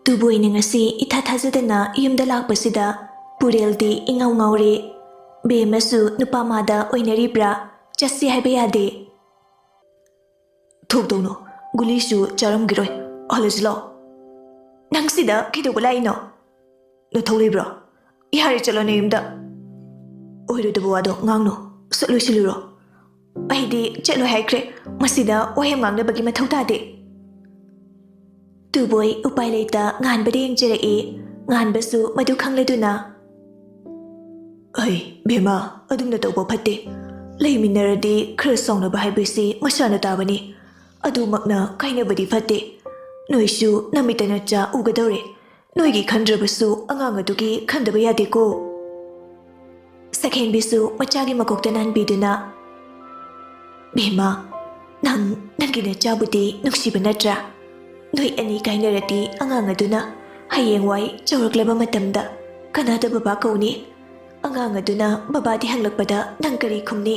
Tubuoy na ngasi itathazadana yumda lakpasida pureldi ingaw ngawri. Bemasu nupamada oinaribra chasi haiba yade. Thokdauno gulisu charamgiroi halajlo. Nangsida kidogulaino. Nathawlibra ihari chalone yumda. Oirudabu wado ngangno satloisiluro. Aidi chatlo haikre masida wahim ngangnabagi mathau tade. Tubuoy upai leita nganbadi yengjerei nganbasu madu khangleduna. Ay bema adumna tawba phatte. Leiminaradi khara songnaba haibisi masana tabani. Adumakna kainabadi phatte. Noisu namitana cha ugadore. Noigi khandrabasu angang adugi khandaba yadeko. Sakhen bisu machagi makokta nanbiduna. Bema nangina chabudi nuksiba natra. Noi ani kainaradi angang aduna hayengwai chawraklaba matamda kanada baba kauni. Angang aduna babadi hanglakpada nang kari khumni.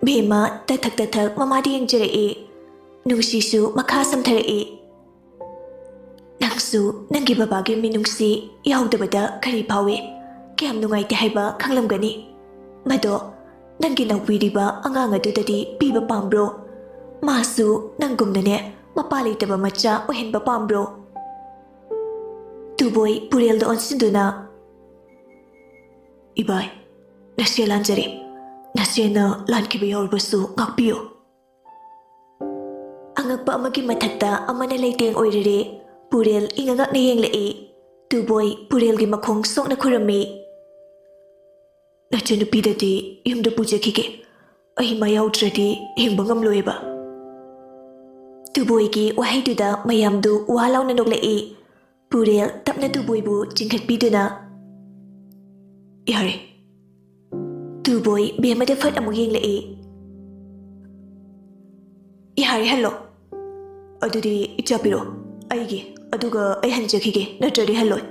Bema tathak mamadi yengjerei. Nungsisu makha samtharei. Nangsu nangi babagi minungsi yaudabada kari phawe. Kayam nungaite haiba khanglamgani. Mado nangi nawiriba angang adudadi piba pambro. Masu nanggumnane mapalitaba macha ohenba pambro. Tubuoy purelda onsinduna. Ibai, nasya lanjari. Nasya na lankiba yaurbasu ngakpiyo. Angakpa amagi mathakta amana leiteng oirere. Purel ingangak na yenglei. Tubuoy purelgi makhong sokna khurami. Nachanupidadi yumda pujakike. Ahima yaudradi hingba ngamloiba. Tubuoygi wahayduda mayamdu walaw na noglei. Purel tapna tubuoybu jingkhatpiduna. Yare. Tubuoy bemada fat amuk yenglei. Yare hallo. Adudi ichapiro. Aigi aduga ay hanjakige natradi halloi.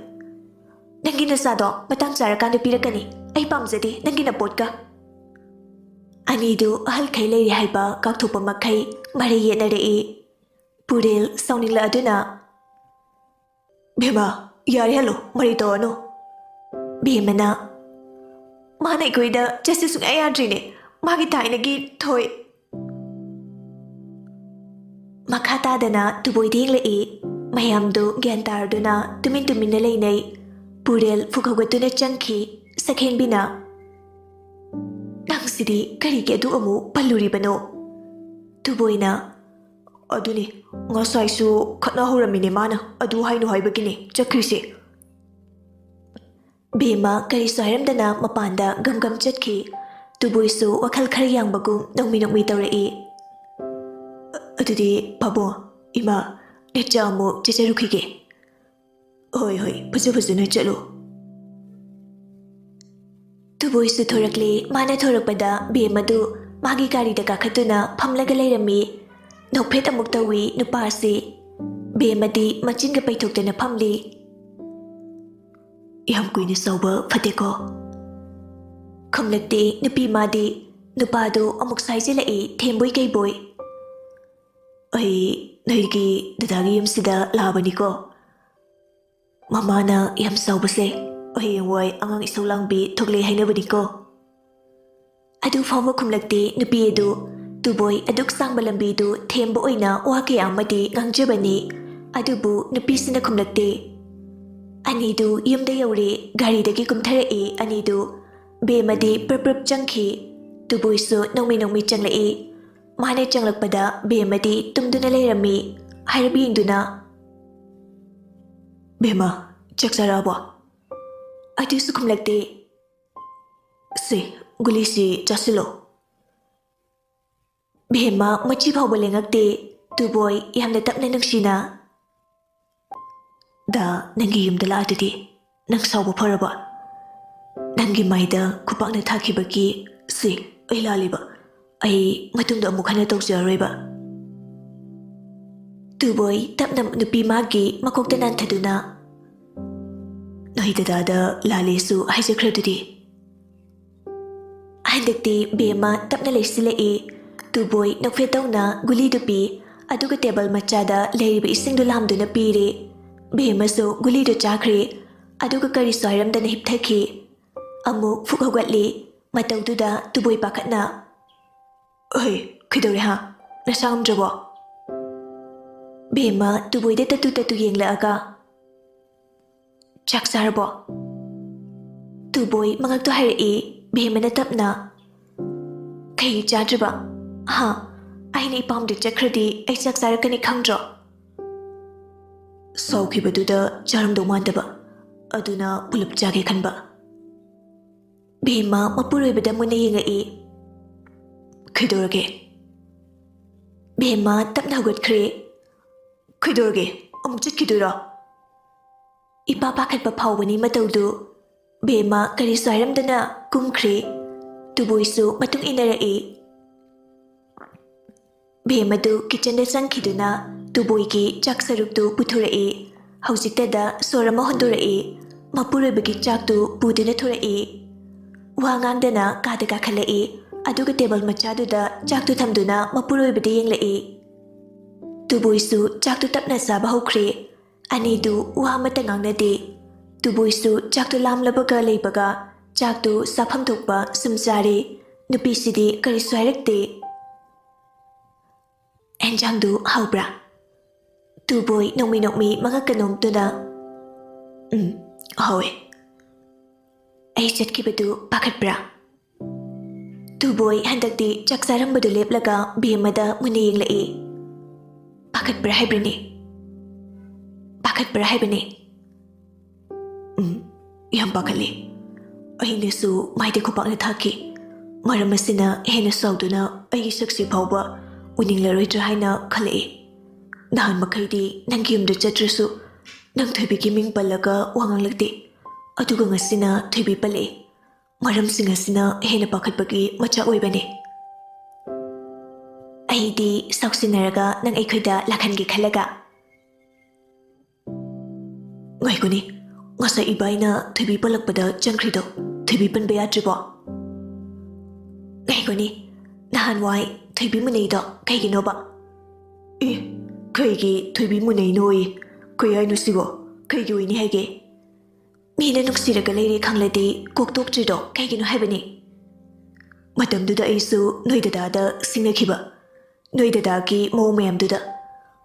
Nangi nasado matang sarakanda pirakani. Ay pamjadi nangi na podka. Anidu ahal khailai haiba kakthokpa makhai mari yenarei. Purel sauningla aduna. Bema yare hallo mari to ano. Bemana mana ikoida jasi sung ayadrine magi tainagi thoi. Makata dana tuboy dinglei. Mayamdu gyantarduna tumin leinei. Purel fukhagatuna changki sakhen bina. Nangsidi karige adu amu palluribano. Tuboyna aduni ngasaisu khatna horamine mana adu hainu haibagini chakrise. Bema kari soiramdana mapanda gam chatki. Tuboysu wakhal khara yangbagum nongmi tawrei. Adudi babo ima nechamu checharukige. Hoi phajana chalo. Tuboysu thorakle mana thorakpada bemadu magi gari da kakhatuna phamlaga leirami. Nokphet amuk tawi nupasi. Bemadi machinga paithoktana phamli. Yam kuina sauba phateko. Khamlakte nupi madi nupado amuk saijilai themboi kaiboy. Ay noigi dadagi yumsida labaniko. Mamana yam saubase. Ay yangway angang isawlangbi thogle hainabadiko. Adu fawma kumlakte nupi edu. Tuboy aduk sangbalambidu thembo oina wake amadi ngangjabani. Adubu nupi sina kumlakte. Anidu yumda yaure gari dagi kumtharei anidu. Bemadi praprup changki. Tuboysu nongmi changlei. Mana changlakpada bemadi tumduna leirami. Hairabi yingduna. Bema chaksaraba. Adu sukumlakte. Si gulisi chasilo. Bema machi phawba lengakte. Tuboy yamna tapna nungsina. Da nangi yumda laadadi nang sauba pharaba. Nangi maida kupakna thakibaki si ay laliba. Ay matungda amuk hana tawjaraiba. Tuboy tapna nupi magi makokta nanthaduna. Nohidadada lalisu haijakradudi. Handakti bema tapna leisilei. Tuboy nokfetawna guli dupi aduga table machada leiriba isingdu lamduna piri. ꯕꯦꯝꯃꯁꯨ ꯒꯨꯂꯤꯗꯨ ꯆꯥꯈ꯭ꯔꯦ ꯑꯗꯨꯒ ꯀꯔꯤꯁꯨ ꯍꯥꯏꯔꯝꯗꯅ ꯍꯤꯞꯊꯈꯤ ꯑꯃꯨꯛ ꯐꯨꯛ ꯍꯧꯒꯠꯂꯤ ꯃꯇꯧꯗꯨꯗ ꯇꯨꯕꯣꯏ ꯄꯥꯈꯠꯅ "ꯑꯩ ꯀꯩꯗꯧꯔꯦ ꯍꯥ ꯅꯁꯥ ꯉꯝꯗ꯭ꯔꯕꯣ?" ꯕꯦꯝꯃ ꯇꯨꯕꯣꯏꯗ ꯇꯠꯇꯨ ꯇꯠꯇꯨ ꯌꯦꯡꯂꯛꯑꯒ "ꯆꯥꯛ ꯆꯥꯔꯕꯣ?" ꯇꯨꯕꯣꯏ ꯃꯉꯛꯇꯣ ꯍꯥꯏꯔꯛꯏ ꯕꯦꯝꯃꯅ ꯇꯞꯅ "ꯀꯩꯒꯤ ꯆꯥꯗ꯭ꯔꯤꯕ? ꯍꯥ ꯑꯩꯅ ꯏꯄꯥꯝꯗ ꯆꯠꯈ꯭ꯔꯗꯤ ꯑꯩ ꯆꯥꯛ ꯆꯥꯔꯛꯀꯅꯤ ꯈꯪꯗ꯭ꯔꯣ?" ꯁꯥꯎꯈꯤꯕꯗꯨꯗ ꯆꯥꯔꯝꯗꯧ ꯃꯥꯟꯗꯕ ꯑꯗꯨꯅ ꯄꯨꯂꯞ ꯆꯥꯒꯦ ꯈꯟꯕ꯫ ꯕꯦꯝꯃ ꯃꯄꯨꯔꯣꯏꯕꯗ ꯃꯨꯟꯅ ꯌꯦꯡꯉꯛꯏ "ꯀꯩꯗꯧꯔꯒꯦ?" ꯕꯦꯝꯃ ꯇꯞꯅ ꯍꯧꯒꯠꯈ꯭ꯔꯦ "ꯀꯩꯗꯧꯔꯒꯦ ꯑꯃꯨꯛ ꯆꯠꯈꯤꯗꯣꯏꯔꯣ?" ꯏꯄꯥ ꯄꯥꯈꯠꯄ ꯐꯥꯎꯕꯅꯤ ꯃꯇꯧꯗꯨ ꯕꯦꯝꯃ ꯀꯔꯤꯁꯨ ꯍꯥꯏꯔꯝꯗꯅ ꯀꯨꯝꯈ꯭ꯔꯦ ꯇꯨꯕꯣꯏꯁꯨ ꯃꯇꯨꯡ ꯏꯟꯅꯔꯛꯏ꯫ ꯕꯦꯝꯃꯗꯨ ꯀꯤꯆꯟꯗ ꯆꯪꯈꯤꯗꯨꯅ ꯇꯨꯕꯣꯏꯒꯤ ꯆꯥꯛ ꯁꯔꯨꯛꯇꯨ ꯄꯨꯊꯣꯔꯛꯏ ꯍꯧꯖꯤꯛꯇꯗ ꯁꯣꯔ ꯑꯃ ꯍꯣꯟꯗꯣꯔꯛꯏ ꯃꯄꯨꯔꯣꯏꯕꯒꯤ ꯆꯥꯛꯇꯨ ꯄꯨꯗꯨꯅ ꯊꯣꯔꯛꯏ ꯋꯥ ꯉꯥꯡꯗꯅ ꯀꯥꯗ ꯀꯥꯈꯠꯂꯛꯏ ꯑꯗꯨꯒ ꯇꯦꯕꯜ ꯃꯆꯥꯗꯨꯗ ꯆꯥꯛꯇꯨ ꯊꯝꯗꯨꯅ ꯃꯄꯨꯔꯣꯏꯕꯗ ꯌꯦꯡꯂꯛꯏ꯫ ꯇꯨꯕꯣꯏꯁꯨ ꯆꯥꯛꯇꯨ ꯇꯞꯅ ꯆꯥꯕ ꯍꯧꯈ꯭ꯔꯦ ꯑꯅꯤꯗꯨ ꯋꯥ ꯑꯃꯠꯇ ꯉꯥꯡꯅꯗꯦ ꯇꯨꯕꯣꯏꯁꯨ ꯆꯥꯛꯇꯨ ꯂꯥꯝꯂꯕꯒ ꯂꯩꯕꯒ ꯆꯥꯛꯇꯨ ꯆꯥꯐꯝ ꯊꯣꯛꯄ ꯁꯨꯝ ꯆꯥꯔꯤ ꯅꯨꯄꯤꯁꯤꯗꯤ ꯀꯔꯤꯁꯨ ꯍꯥꯏꯔꯛꯇꯦ꯫ "ꯑꯦꯟꯖꯥꯡꯗꯨ ꯍꯥꯎꯕ꯭ꯔꯥ?" ꯇꯨꯕꯣꯏ ꯅꯣꯡꯃꯤ ꯅꯣꯡꯃꯤ ꯃꯉꯛꯀ ꯅꯣꯝꯗꯨꯅ ꯍꯥꯎꯋꯦ." "ꯑꯩ ꯆꯠꯈꯤꯕꯗꯨ ꯄꯥꯈꯠꯄ꯭ꯔꯥ?" ꯇꯨꯕꯣꯏ ꯍꯟꯗꯛꯇꯤ ꯆꯥꯛ ꯆꯥꯔꯝꯕꯗꯨ ꯂꯦꯞꯂꯒ ꯕꯦꯝꯃꯗ ꯃꯨꯟꯅ ꯌꯦꯡꯂꯛꯏ "ꯄꯥꯈꯠꯄ꯭ꯔꯥ ꯍꯥꯏꯕ꯭ꯔꯅꯦ?" "ꯄꯥꯈꯠꯄ꯭ꯔꯥ ꯍꯥꯏꯕꯅꯦ." "ꯌꯥꯝ ꯄꯥꯈꯠꯂꯤ ꯑꯩꯅꯁꯨ ꯃꯥꯏꯗ ꯈꯨꯄꯥꯛꯅ ꯊꯥꯈꯤ ꯃꯔꯝ ꯑꯁꯤꯅ ꯍꯦꯟꯅ ꯁꯥꯎꯗꯨꯅ ꯑꯩꯒꯤ ꯁꯛꯁꯤ ꯐꯥꯎꯕ ꯎꯅꯤꯡꯂꯔꯣꯏꯗ꯭ꯔꯥ ꯍꯥꯏꯅ ꯈꯜꯂꯛꯏ ꯅꯍꯥꯟ ꯃꯈꯩꯗꯤ ꯅꯪꯒꯤ ꯌꯨꯝꯗ ꯆꯠꯇ꯭ꯔꯁꯨ ꯅꯪ ꯊꯣꯏꯕꯤꯒꯤ ꯃꯤꯡ ꯄꯜꯂꯒ ꯋꯥ ꯉꯥꯡꯂꯛꯇꯦ ꯑꯗꯨꯒ ꯉꯁꯤꯅ ꯊꯣꯏꯕꯤ ꯄꯜꯂꯛꯏ ꯃꯔꯝꯁꯤꯡ ꯑꯁꯤꯅ ꯍꯦꯟꯅ ꯄꯥꯈꯠꯄꯒꯤ ꯃꯆꯥꯛ ꯑꯣꯏꯕꯅꯤ꯫ ꯑꯩꯗꯤ ꯁꯥꯎꯁꯤꯟꯅꯔꯒ ꯅꯪ ꯑꯩꯈꯣꯏꯗ ꯂꯥꯛꯍꯟꯒꯦ ꯈꯜꯂꯒ." "ꯉꯥꯏꯈꯣꯅꯤ ꯉꯁꯥꯏ ꯏꯕꯥꯏꯅ ꯊꯣꯏꯕꯤ ꯄꯜꯂꯛꯄꯗ ꯆꯪꯈ꯭ꯔꯤꯗꯣ ꯊꯣꯏꯕꯤ ꯄꯟꯕ ꯌꯥꯗ꯭ꯔꯤꯕꯣ?" "ꯉꯥꯏꯈꯣꯅꯤ ꯅꯍꯥꯟꯋꯥꯏ ꯊꯣꯏꯕꯤ ꯃꯨꯟꯅꯩꯗꯣ ꯀꯩꯒꯤꯅꯣꯕ?" "ꯀꯩꯒꯤ ꯊꯣꯏꯕꯤ ꯃꯨꯟꯅꯩꯅꯣꯌꯦ ꯀꯩ ꯍꯥꯏꯅꯣ ꯁꯤꯕꯣ ꯀꯩꯒꯤ ꯑꯣꯏꯅꯤ ꯍꯥꯏꯒꯦ?" "ꯃꯤꯅ ꯅꯨꯡꯁꯤꯔꯒ ꯂꯩꯔꯦ ꯈꯪꯂꯗꯤ ꯀꯣꯛꯇꯣꯛꯇ꯭ꯔꯤꯗꯣ ꯀꯩꯒꯤꯅꯣ ꯍꯥꯏꯕꯅꯤ." "ꯃꯇꯝꯗꯨꯗ ꯑꯩꯁꯨ ꯅꯣꯏ ꯗꯗꯥꯗ ꯁꯤꯡꯅꯈꯤꯕ ꯅꯣꯏ ꯗꯗꯥꯒꯤ ꯃꯑꯣꯡ ꯃꯌꯥꯝꯗꯨꯗ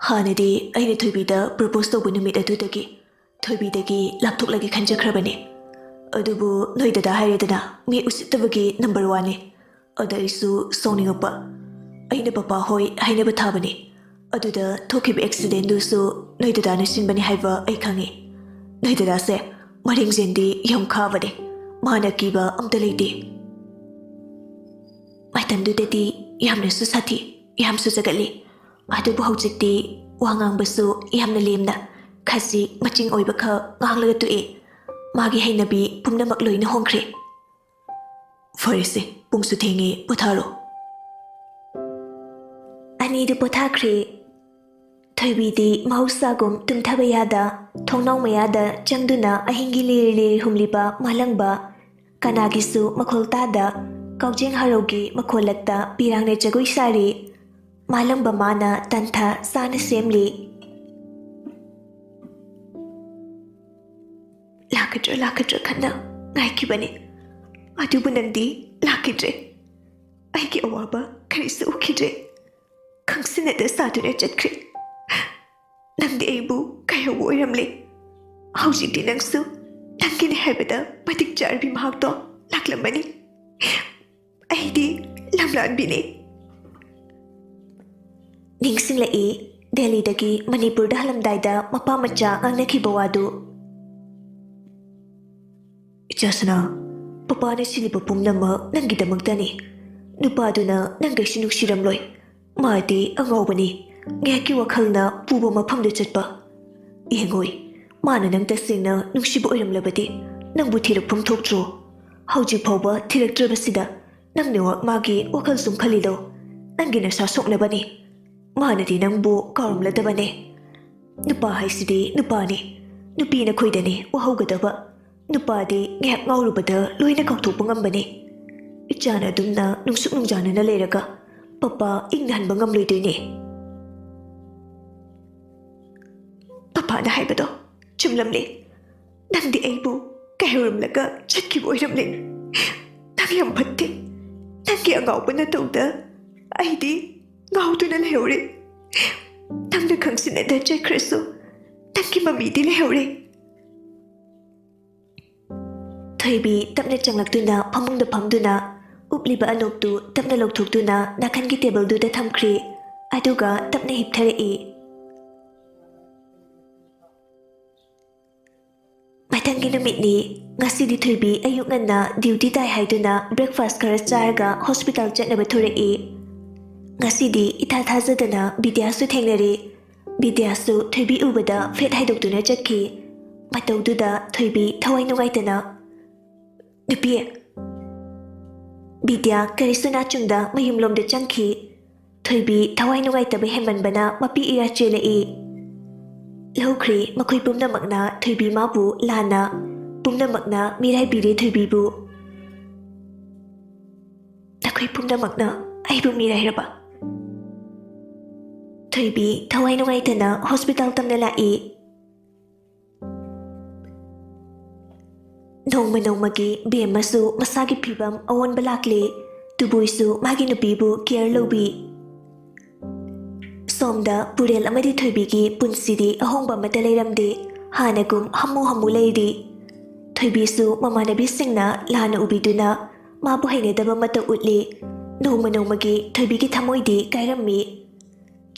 ꯍꯥꯟꯅꯗꯤ ꯑꯩꯅ ꯊꯣꯏꯕꯤꯗ ꯄ꯭ꯔꯣꯄꯣꯁ ꯇꯧꯕ ꯅꯨꯃꯤꯠ ꯑꯗꯨꯗꯒꯤ ꯊꯣꯏꯕꯤꯗꯒꯤ ꯂꯥꯞꯊꯣꯛꯂꯒꯦ ꯈꯟꯖꯈ꯭ꯔꯕꯅꯤ ꯑꯗꯨꯕꯨ ꯅꯣꯏ ꯗꯗꯥ ꯍꯥꯏꯔꯦꯗꯅ ꯃꯤ ꯎꯁꯤꯠꯇꯕꯒꯤ ꯅꯝꯕꯔ 1ꯅꯤ ꯑꯗ ꯑꯩꯁꯨ ꯁꯥꯎꯅꯤꯡꯉꯛꯄ ꯑꯩꯅ ꯄꯄꯥ ꯍꯣꯏ ꯍꯥꯏꯅꯕ ꯊꯥꯕꯅꯤ ꯑꯗꯨꯗ ꯊꯣꯛꯈꯤꯕ ꯑꯦꯛꯁꯤꯗꯦꯟꯗꯨꯁꯨ ꯅꯣꯏ ꯗꯗꯥꯅ ꯁꯤꯟꯕꯅꯤ ꯍꯥꯏꯕ ꯑꯩ ꯈꯪꯉꯤ ꯅꯣꯏ ꯗꯗꯥꯁꯦ ꯃꯔꯤꯡꯖꯦꯟꯗꯤ ꯌꯥꯝ ꯈꯥꯕꯅꯤ ꯃꯥꯅ ꯀꯤꯕ ꯑꯝꯇ ꯂꯩꯇꯦ." ꯃꯇꯝꯗꯨꯗꯗꯤ ꯌꯥꯝꯅꯁꯨ ꯁꯥꯊꯤ ꯌꯥꯝꯁꯨ ꯖꯒꯠꯂꯤ ꯑꯗꯨꯕꯨ ꯍꯧꯖꯤꯛꯇꯤ ꯋꯥ ꯉꯥꯡꯕꯁꯨ ꯌꯥꯝꯅ ꯂꯦꯝꯅ ꯈꯖꯤꯛ ꯃꯆꯤꯡ ꯑꯣꯏꯕ ꯈꯛ ꯉꯥꯡꯂꯒ ꯇꯣꯛꯏ ꯃꯥꯒꯤ ꯍꯩꯅꯕꯤ ꯄꯨꯝꯅꯃꯛ ꯂꯣꯏꯅ ꯍꯣꯡꯈ꯭ꯔꯦ꯫ "ꯐꯔꯦꯁꯦ ꯄꯨꯡꯁꯨ ꯊꯦꯡꯉꯦ ꯄꯣꯊꯥꯔꯣ." ꯑꯅꯤꯗꯨ ꯄꯣꯊꯥꯈ꯭ꯔꯦ ꯊꯣꯏꯕꯤꯗꯤ ꯃꯍꯧꯁꯥꯒꯨꯝ ꯇꯨꯝꯊꯕ ꯌꯥꯗ ꯊꯣꯡꯅꯥꯎ ꯃꯌꯥꯗ ꯆꯪꯗꯨꯅ ꯑꯍꯤꯡꯒꯤ ꯂꯤꯔꯤ ꯂꯤꯔꯤ ꯍꯨꯝꯂꯤꯕ ꯃꯥꯂꯪꯕ ꯀꯅꯥꯒꯤꯁꯨ ꯃꯈꯣꯜ ꯇꯥꯗ ꯀꯥꯎꯖꯦꯡ ꯍꯔꯧꯒꯤ ꯃꯈꯣꯜꯂꯛꯇ ꯄꯤꯔꯥꯡꯅ ꯖꯒꯣꯏ ꯁꯥꯔꯤ ꯃꯥꯂꯪꯕ ꯃꯥꯅ ꯇꯟꯊꯥ ꯆꯥꯅ ꯁꯦꯝꯂꯤ꯫ "ꯂꯥꯛꯀꯗ꯭ꯔꯥ ꯂꯥꯛꯀꯗ꯭ꯔꯥ ꯈꯟꯅ ꯉꯥꯏꯈꯤꯕꯅꯤ ꯑꯗꯨꯕꯨ ꯅꯪꯗꯤ ꯂꯥꯛꯈꯤꯗ꯭ꯔꯦ ꯑꯩꯒꯤ ꯑꯋꯥꯕ ꯀꯔꯤꯁꯨ ꯎꯈꯤꯗ꯭ꯔꯦ ꯈꯪꯁꯤꯟꯅꯗ ꯁꯥꯗꯨꯅ ꯆꯠꯈ꯭ꯔꯦ ꯅꯪꯗꯤ ꯑꯩꯕꯨ ꯀꯥꯏꯍꯧꯕ ꯑꯣꯏꯔꯝꯂꯦ ꯍꯧꯖꯤꯛꯇꯤ ꯅꯪꯁꯨ ꯅꯪꯒꯤꯅꯤ ꯍꯥꯏꯕꯗ ꯃꯇꯤꯛ ꯆꯥꯔꯕꯤ ꯃꯍꯥꯛꯇꯣ ꯂꯥꯛꯂꯝꯃꯅꯤ ꯑꯩꯗꯤ ꯂꯝꯂꯥꯟꯕꯤꯅꯤ." ꯅꯤꯡꯁꯤꯡꯂꯛꯏ ꯗꯦꯜꯂꯤꯗꯒꯤ ꯃꯅꯤꯄꯨꯔꯗ ꯍꯜꯂꯝꯗꯥꯏꯗ ꯃꯄꯥ ꯃꯆꯥ ꯉꯥꯡꯅꯈꯤꯕ ꯋꯥꯗꯨ "ꯏꯆꯥꯁꯅꯥ ꯄꯄꯥꯅ ꯁꯤꯜꯂꯤꯕ ꯄꯨꯝꯅꯃꯛ ꯅꯪꯒꯤꯗꯃꯛꯇꯅꯤ ꯅꯨꯄꯥꯗꯨꯅ ꯅꯪ ꯀꯩꯁꯨ ꯅꯨꯡꯁꯤꯔꯝꯂꯣꯏ ꯃꯥꯗꯤ ꯑꯉꯥꯎꯕꯅꯤ ꯉꯥꯏꯍꯥꯛꯀꯤ ꯋꯥꯈꯜꯅ ꯄꯨꯕ ꯃꯐꯝꯗ ꯆꯠꯄ ꯌꯦꯡꯉꯣꯏ ꯃꯥꯅ ꯅꯪ ꯇꯁꯦꯡꯅ ꯅꯨꯡꯁꯤꯕ ꯑꯣꯏꯔꯝꯂꯕꯗꯤ ꯅꯪꯕꯨ ꯊꯤꯔꯛꯐꯝ ꯊꯣꯛꯇ꯭ꯔꯣ ꯍꯧꯖꯤꯛ ꯐꯥꯎꯕ ꯊꯤꯔꯛꯇ꯭ꯔꯕꯁꯤꯗ ꯅꯪꯅ ꯃꯥꯒꯤ ꯋꯥꯈꯜ ꯁꯨꯝ ꯈꯜꯂꯤꯗꯣ ꯅꯪꯒꯤ ꯅꯁꯥ ꯁꯣꯛꯅꯕꯅꯤ ꯃꯥꯅꯗꯤ ꯅꯪꯕꯨ ꯀꯥꯎꯔꯝꯂꯗꯕꯅꯦ ꯅꯨꯄꯥ ꯍꯥꯏꯁꯤꯗꯤ ꯅꯨꯄꯥꯅꯤ ꯅꯨꯄꯤꯅ ꯈꯣꯏꯗꯅꯤ ꯋꯥꯍꯧꯒꯗꯕ ꯅꯨꯄꯥꯗꯤ ꯉꯥꯏꯍꯥꯛ ꯉꯥꯎꯔꯨꯕꯗ ꯂꯣꯏꯅ ꯀꯥꯎꯊꯣꯛꯄ ꯉꯝꯕꯅꯤ ꯏꯆꯥꯅ ꯑꯗꯨꯝꯅ ꯅꯨꯡꯁꯨꯛ ꯅꯨꯡꯖꯥꯅꯅ ꯂꯩꯔꯒ ꯄꯄꯥ ꯏꯪꯅ ꯍꯟꯕ ꯉꯝꯂꯣꯏꯗꯣꯏꯅꯤ." "ꯄꯄꯥꯅ ꯍꯥꯏꯕꯗꯣ ꯆꯨꯝꯂꯝꯂꯦ ꯅꯪꯗꯤ ꯑꯩꯕꯨ ꯀꯥꯏꯍꯧꯔꯝꯂꯒ ꯆꯠꯈꯤꯕ ꯑꯣꯏꯔꯝꯂꯦ ꯅꯪ ꯌꯥꯝ ꯐꯠꯇꯦ ꯅꯪꯒꯤ ꯑꯉꯥꯎꯕ ꯅꯇꯧꯗ ꯑꯩꯗꯤ ꯉꯥꯎꯗꯨꯅ ꯂꯩꯍꯧꯔꯦ ꯅꯪꯅ ꯈꯪꯁꯤꯟꯅꯗ ꯆꯠꯈ꯭ꯔꯁꯨ ꯅꯪꯒꯤ ꯃꯃꯤꯗꯤ ꯂꯩꯍꯧꯔꯦ ꯊꯣꯏꯕꯤ ꯇꯞꯅ ꯆꯪꯂꯛꯇꯨꯅ ꯐꯃꯨꯡꯗ ꯐꯝꯗꯨꯅ ꯎꯞꯂꯤꯕ ꯑꯅꯣꯛꯇꯨ ꯇꯞꯅ ꯂꯧꯊꯣꯛꯇꯨꯅ ꯅꯥꯀꯟꯒꯤ ꯇꯦꯕꯜꯗꯨꯗ ꯊꯝꯈ꯭ꯔꯦ ꯑꯗꯨꯒ ꯇꯞꯅ ꯍꯤꯞꯊꯔꯛꯏ ꯃꯊꯪꯒꯤ ꯅꯨꯃꯤꯠꯅꯤ ꯉꯁꯤꯗꯤ ꯊꯣꯏꯕꯤ ꯑꯌꯨꯛ ꯉꯟꯅ ꯗ꯭ꯌꯨꯇꯤ ꯇꯥꯏ ꯍꯥꯏꯗꯨꯅ ꯕ꯭ꯔꯦꯛꯐꯥꯁ ꯈꯔ ꯆꯥꯔꯒ ꯍꯣꯁꯄꯤꯇꯥꯜ ꯆꯠꯅꯕ ꯊꯣꯔꯛꯏ ꯉꯁꯤꯗꯤ ꯏꯊꯥ ꯊꯥꯖꯗꯅ ꯕꯤꯗ꯭ꯌꯥꯁꯨ ꯊꯦꯡꯅꯔꯦ ꯕꯤꯗ꯭ꯌꯥꯁꯨ ꯊꯣꯏꯕꯤ ꯎꯕꯗ ꯐꯦꯠ ꯍꯥꯏꯗꯣꯛꯇꯨꯅ ꯆꯠꯈꯤ ꯃꯇꯧꯗꯨꯗ ꯊꯣꯏꯕꯤ ꯊꯋꯥꯏ ꯅꯨꯡꯉꯥꯏꯇꯅ ꯅꯨꯄꯤ ꯕꯤꯗ꯭ꯌꯥ ꯀꯔꯤꯁꯨ ꯅꯥꯆꯨꯡꯗ ꯃꯌꯨꯝꯂꯣꯝꯗ ꯆꯪꯈꯤ ꯊꯣꯏꯕꯤ ꯊꯋꯥꯏ ꯅꯨꯡꯉꯥꯏꯇꯕ ꯍꯦꯟꯃꯟꯕꯅ ꯃꯄꯤ ꯏꯔꯥ ꯆꯦꯜꯂꯛꯏ ꯂꯧꯈ꯭ꯔꯦ ꯃꯈꯣꯏ ꯄꯨꯝꯅꯃꯛꯅ ꯊꯣꯏꯕꯤ ꯃꯥꯕꯨ ꯂꯥꯟꯅ ꯄꯨꯝꯅꯃꯛꯅ ꯃꯤꯔꯥꯏꯕꯤꯔꯦ ꯊꯣꯏꯕꯤꯕꯨ ꯅꯈꯣꯏ ꯄꯨꯝꯅꯃꯛꯅ ꯑꯩꯕꯨ ꯃꯤꯔꯥꯏꯔꯕ ꯊꯣꯏꯕꯤ ꯊꯋꯥꯏ ꯅꯨꯡꯉꯥꯏꯇꯅ ꯍꯣꯁꯄꯤꯇꯥꯜ ꯇꯝꯅ ꯂꯥꯛꯏ ꯅꯣꯡꯃ ꯅꯣꯡꯃꯒꯤ ꯕꯦꯝꯃꯁꯨ ꯃꯁꯥꯒꯤ ꯐꯤꯕꯝ ꯑꯑꯣꯟꯕ ꯂꯥꯛꯂꯤ ꯇꯨꯕꯨꯏꯁꯨ ꯃꯥꯒꯤ ꯅꯨꯄꯤꯕꯨ ꯀꯦꯌꯔ ꯂꯧꯕꯤ ꯁꯣꯝꯗ ꯄꯨꯔꯦꯜ ꯑꯃꯗꯤ ꯊꯣꯏꯕꯤꯒꯤ ꯄꯨꯟꯁꯤꯗꯤ ꯑꯍꯣꯡꯕ ꯑꯃꯠꯇ ꯂꯩꯔꯝꯗꯦ ꯍꯥꯟꯅꯒꯨꯝ ꯍꯝꯃꯨ ꯍꯝꯃꯨ ꯂꯩꯔꯤ ꯊꯣꯏꯕꯤꯁꯨ ꯃꯃꯥꯟꯅꯕꯤꯁꯤꯡꯅ ꯂꯥꯟꯅ ꯎꯕꯤꯗꯨꯅ ꯃꯥꯕꯨ ꯍꯩꯅꯗꯕ ꯃꯇꯧ ꯎꯠꯂꯤ ꯅꯣꯡꯃ ꯅꯣꯡꯃꯒꯤ ꯊꯣꯏꯕꯤꯒꯤ ꯊꯃꯣꯏꯗꯤ ꯀꯥꯏꯔꯝꯃꯤ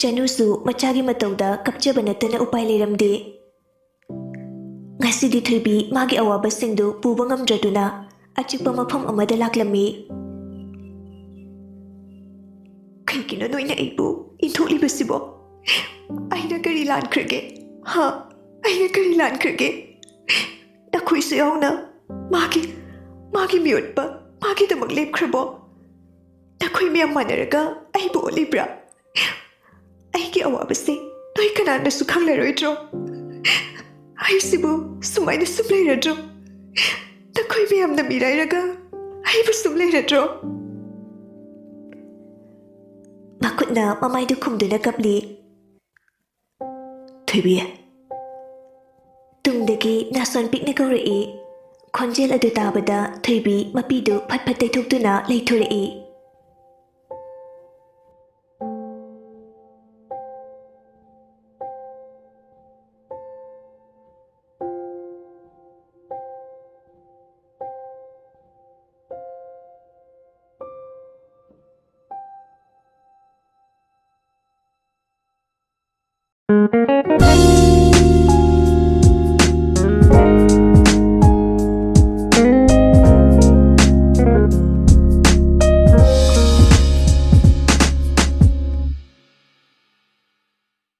ꯆꯅꯨꯁꯨ ꯃꯆꯥꯒꯤ ꯃꯇꯧꯗ ꯀꯞꯆꯕ ꯅꯠꯇꯅ ꯎꯄꯥꯏ ꯂꯩꯔꯝꯗꯦ ꯉꯁꯤꯗꯤ ꯊꯣꯏꯕꯤ ꯃꯥꯒꯤ ꯑꯋꯥꯕꯁꯤꯡꯗꯨ ꯄꯨꯕ ꯉꯝꯗ꯭ꯔꯗꯨꯅ ꯑꯆꯤꯛꯄ ꯃꯐꯝ ꯑꯃꯗ ꯂꯥꯛꯂꯝꯃꯤ ꯀꯩꯒꯤꯅꯣ ꯅꯣꯏꯅ ꯑꯩꯕꯨ ꯏꯟꯊꯣꯛꯂꯤꯕꯁꯤꯕꯣ ꯑꯩꯅ ꯀꯔꯤ ꯂꯥꯟꯈ꯭ꯔꯒꯦ ꯑꯩꯅ ꯀꯔꯤ ꯂꯥꯟꯈ꯭ꯔꯒꯦ ꯅꯈꯣꯏꯁꯨ ꯌꯥꯎꯅ ꯃꯥꯒꯤ ꯃꯤꯑꯣꯠꯄ ꯃꯥꯒꯤꯗꯃꯛ ꯂꯦꯞꯈ꯭ꯔꯕꯣ ꯅꯈꯣꯏ ꯃꯌꯥꯝ ꯃꯥꯟꯅꯔꯒ ꯑꯩꯕꯨ ꯑꯣꯠꯂꯤꯕ꯭ꯔꯥ ꯑꯩꯒꯤ ꯑꯋꯥꯕꯁꯦ ꯅꯣꯏ ꯀꯅꯥꯅꯁꯨ ꯈꯪꯂꯔꯣꯏꯗ꯭ꯔꯣ ꯑꯩꯁꯤꯕꯨ ꯁꯨꯃꯥꯏꯅ ꯁꯨꯝ ꯂꯩꯔꯗ꯭ꯔꯣ ꯅꯈꯣꯏ ꯃꯌꯥꯝꯅ ꯃꯤꯔꯥꯏꯔꯒ ꯑꯩꯕꯨ ꯁꯨꯝ ꯂꯩꯔꯗ꯭ꯔꯣ ꯃꯈꯨꯠꯅ ꯃꯃꯥꯏꯗꯨ ꯈꯨꯝꯗꯨꯅ ꯀꯞꯂꯤ ꯊꯣꯏꯕꯤ ꯇꯨꯡꯗꯒꯤ ꯅꯥꯁꯣꯟ ꯄꯤꯛꯅ ꯀꯧꯔꯛꯏ ꯈꯣꯟꯖꯦꯜ ꯑꯗꯨ ꯇꯥꯕꯗ ꯊꯣꯏꯕꯤ ꯃꯄꯤꯗꯨ ꯐꯠ ꯐꯠ ꯇꯩꯊꯣꯛꯇꯨꯅ ꯂꯩꯊꯣꯔꯛꯏ